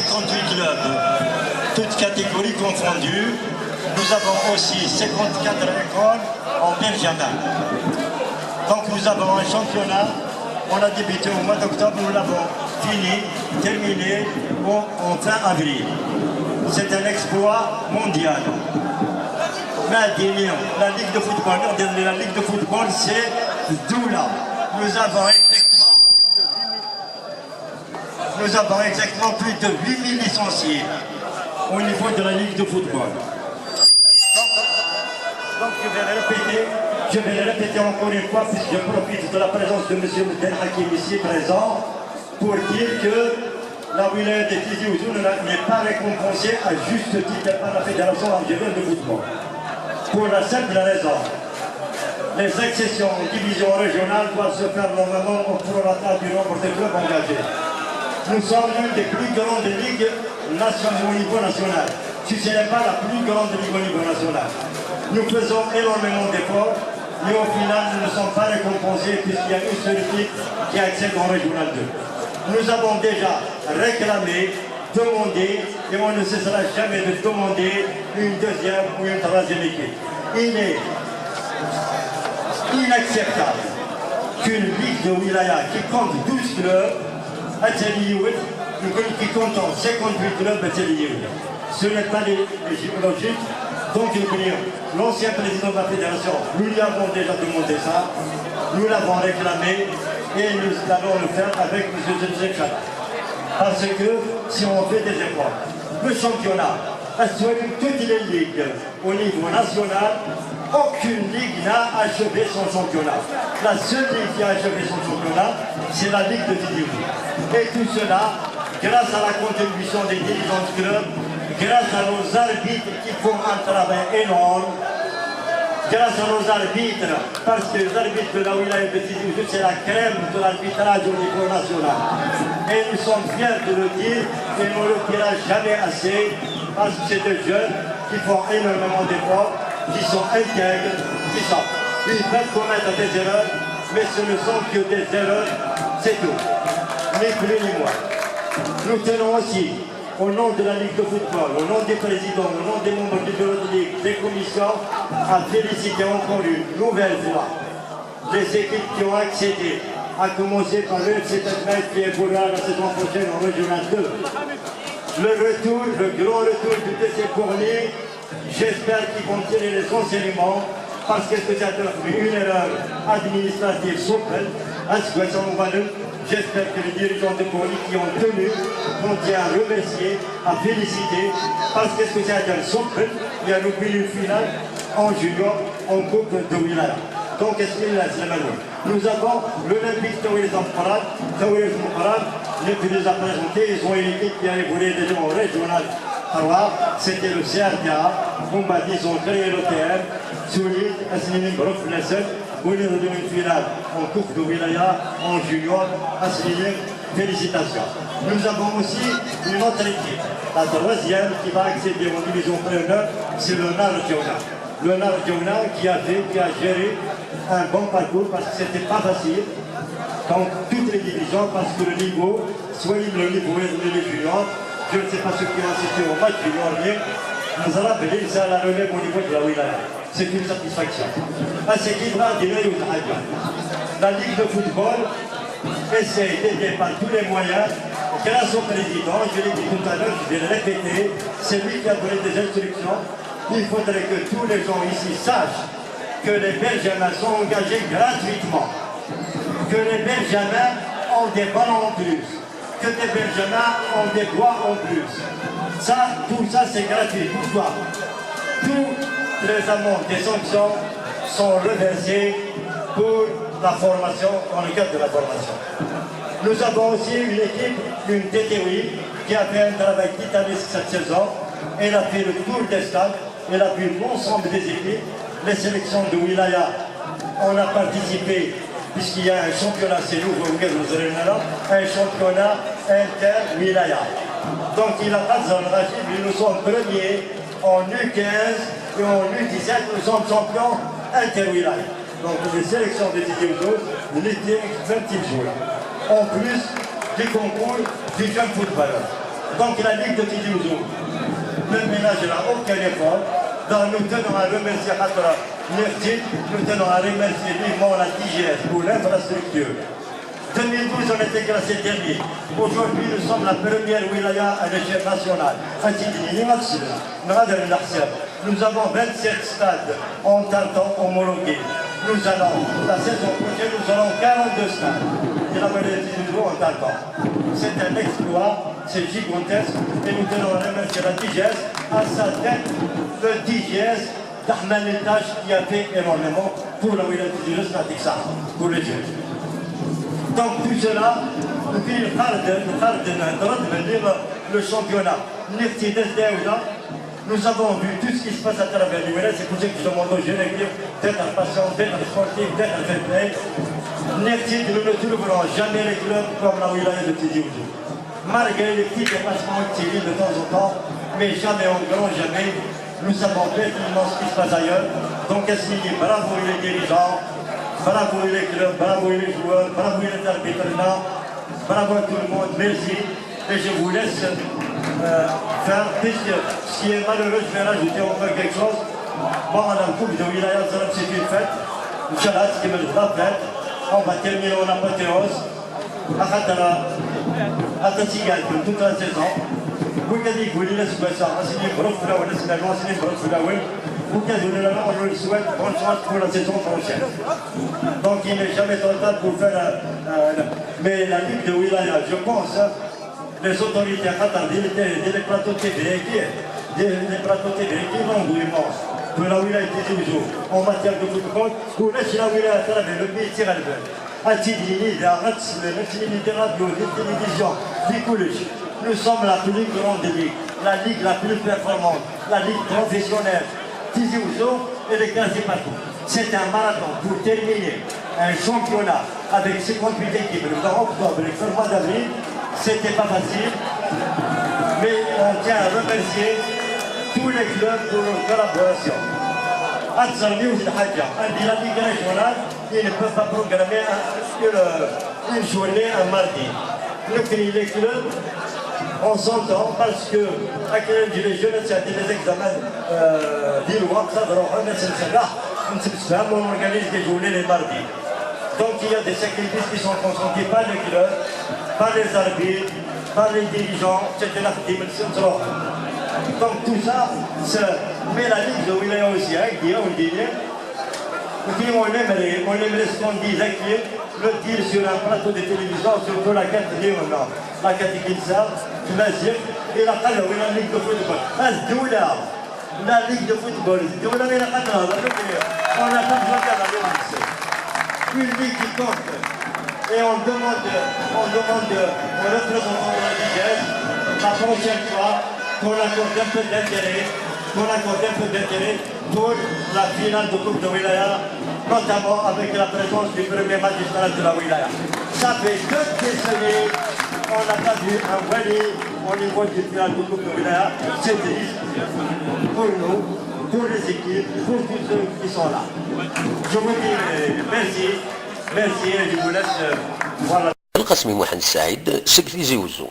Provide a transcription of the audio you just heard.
58 clubs, toutes catégories confondues. Nous avons aussi 54 écoles en Benjamin. Donc nous avons un championnat, on a débuté au mois d'octobre, nous l'avons fini, terminé en fin avril. C'est un exploit mondial. La Ligue de football, la Ligue de football, c'est Doula. Nous avons exactement plus de 8000 licenciés au niveau de la Ligue de football. Donc je vais le répéter encore une fois, puisque je profite de la présence de M. Den Hakim ici présent, pour dire que la wilaya de Tizi Ouzou n'est pas récompensée à juste titre par la Fédération algérienne de football. Pour la simple raison, les accessions en division régionale doivent se faire normalement au prorata du nombre de clubs engagés. Nous sommes l'une des plus grandes ligues nationales au niveau national. Si ce n'est pas la plus grande ligue au niveau national. Nous faisons énormément d'efforts, mais au final, nous ne sommes pas récompensés puisqu'il y a une seule équipe qui accède en Régional 2. Nous avons déjà réclamé, demandé, et on ne cessera jamais de demander une deuxième ou une troisième équipe. Il est inacceptable qu'une ligue de wilaya qui compte 12 clubs, qui compte 58 clubs, ce n'est pas logique. Donc l'ancien président de la fédération, nous lui avons déjà demandé ça, nous l'avons réclamé et nous allons le faire avec M. Zedjek. Parce que si on fait des efforts, le championnat, toutes les ligues au niveau national, aucune ligue n'a achevé son championnat. La seule ligue qui a achevé son championnat, c'est la Ligue de Tizi Ouzou. Et tout cela, grâce à la contribution des dirigeants de club, grâce à nos arbitres qui font un travail énorme, grâce à nos arbitres, parce que les arbitres de la wilaya de Tizi Ouzou, c'est la crème de l'arbitrage au niveau national. Et nous sommes fiers de le dire, et on ne le dira jamais assez, parce que c'est des jeunes qui font énormément d'efforts, qui sont intègres, ils peuvent commettre des erreurs, mais ce ne sont que des erreurs, c'est tout, ni plus ni moins. Nous tenons aussi, au nom de la Ligue de football, au nom des présidents, au nom des membres du bureau de Ligue, des commissions, à féliciter encore une nouvelle fois les équipes qui ont accédé, à commencer par le FC Tadmel qui évoluera la saison prochaine en Régional 2. Le grand retour du TC Fournier, j'espère qu'ils vont tirer les enseignements, parce que c'est une erreur administrative souple, j'espère que les dirigeants de Fournier qui ont tenu vont à remercier, à féliciter, parce que c'est un souple, il y a une finale en junior, en coupe de Wilaya. Donc, nous avons l'Olympique Taouris Amparad, les nous a présenté, ils ont une équipe qui a évolué déjà en régional 3, c'était le CRDA, ils ont créé l'OTM, solide, Asninim Brof Lesson, où ils ont une finale en coupe de Wilaya, en junior, Asninim, félicitations. Nous avons aussi une autre équipe, la troisième qui va accéder aux divisions préliminaires, c'est le Nardiona. Le Nardiona qui a géré un bon parcours parce que c'était pas facile dans toutes les divisions parce que le niveau, soit le niveau de les juniors, je ne sais pas ce qui va citer au match junior, mais nous allons appeler ça la relève au niveau de la wilaya. C'est une satisfaction. À ce qui va dire la Ligue de football essaie d'aider par tous les moyens, grâce au président, je l'ai dit tout à l'heure, je vais le répéter, c'est lui qui a donné des instructions. Il faudrait que tous les gens ici sachent que les Benjamins sont engagés gratuitement, que les Benjamins ont des ballons en plus, que les Benjamins ont des bois en plus. Tout ça c'est gratuit. Pourquoi? Toutes les amendes des sanctions sont reversées pour la formation, dans le cadre de la formation. Nous avons aussi une équipe, une TTOI, qui a fait un travail titanesque cette saison. Elle a fait le tour des stades. Elle a vu l'ensemble des équipes, les sélections de Wilaya. On a participé, puisqu'il y a un championnat, c'est nouveau, un championnat inter-Wilaya. Donc il n'a pas de zone mais nous sommes premiers en U15 et en U17, nous sommes champions inter-Wilaya. Donc les sélections des Tizi Ouzou, l'été 20 jours. En plus du concours du jeune footballeur. Donc la Ligue de Tizi Ouzou ne ménagera aucun effort. Donc nous tenons à remercier Khatra Nertit, nous tenons à remercier vivement la DGS pour l'infrastructure. 2012, on était classé dernier. Aujourd'hui, nous sommes la première wilaya à l'échelle nationale. Nous avons 27 stades en temps homologués. Nous allons, la saison prochaine, nous aurons 42 stades. Et la wilaya de Tizi Ouzou en temps. C'est un exploit, c'est gigantesque. Et nous tenons à remercier la DGS, à sa tête, le DGS d'Ahmed Eltache qui a fait énormément pour la wilaya de Tizi Ouzou, pour les jeunes. Donc tout cela, le championnat. Nous avons vu tout ce qui se passe à travers les villages, c'est pour ça que je demande aux jeunes d'être patient, d'être sportif, d'être fair play. Nous ne trouverons jamais les clubs comme la wilaya de Tizi Ouzou. Malgré les petits dépassements civils de temps en temps, mais jamais en grand, jamais. Nous savons pertinemment ce qui se passe ailleurs. Donc, est-ce qu'il dit bravo les dirigeants, bravo les clubs, bravo les joueurs, bravo les arbitres, bravo à tout le monde, merci. Et je vous laisse faire, puisque ce qui est malheureux, je vais rajouter encore quelque chose. Bon, on a le couple de Wilaya Zaram, c'est une fête. Inch'Allah, c'est une fête. On va terminer en apothéose. À Tatsigal, pour toute la saison. Vous avez dit que vous voulez laisser ça, c'est une grosse flower, c'est une grosse flower. Vous on le souhaite bonne chance pour la saison prochaine. Donc il n'est jamais trop tard pour faire mais la Ligue de Wilaya, je pense, les autorités des plateaux TV des plateaux TV qui vont pour la Wilaya de Tizi Ouzou en matière de football, pour laisser la Wilaya à travers le pays tir à l'heure. À Tidini, les arrêts, les radio, les télévisions, les coulisses. Nous sommes la plus grande ligue, la ligue la plus performante, la ligue professionnelle. Tizi Ouzou et les classés partout. C'est un marathon pour terminer un championnat avec 58 équipes le 20 octobre et le mois d'avril. C'était pas facile, mais on tient à remercier tous les clubs pour leur collaboration. La Ligue régionale, ils ne peuvent pas programmer une journée un mardi. Les clubs, on s'entend parce que à quel les jeunes, c'est des examens d'Iloua, on organise des journées les mardis. Donc il y a des sacrifices qui sont consentis par les clubs, par les arbitres, par les dirigeants, c'était la dimension. Donc tout ça, mais la Ligue de Wilaya aussi, on aimerait ce qu'on dit, le dire sur un plateau de télévision, surtout la carte la catégorie et la Ligue de football. La Ligue de football, on n'a pas besoin d'aller une ligue qui compte. Et on demande au représentant de la DGS, la prochaine fois, qu'on accorde un peu d'intérêt pour la finale de Coupe de Wilaya, notamment avec la présence du premier magistrat de la Wilaya. Ça fait 2 décennies qu'on n'a pas vu un wali au niveau du final de Coupe de Wilaya. C'est triste pour nous, pour les équipes, pour tous ceux qui sont là. Je vous dis merci et je vous laisse. Voilà. القسمي محمد السعيد سكرتير زي وزو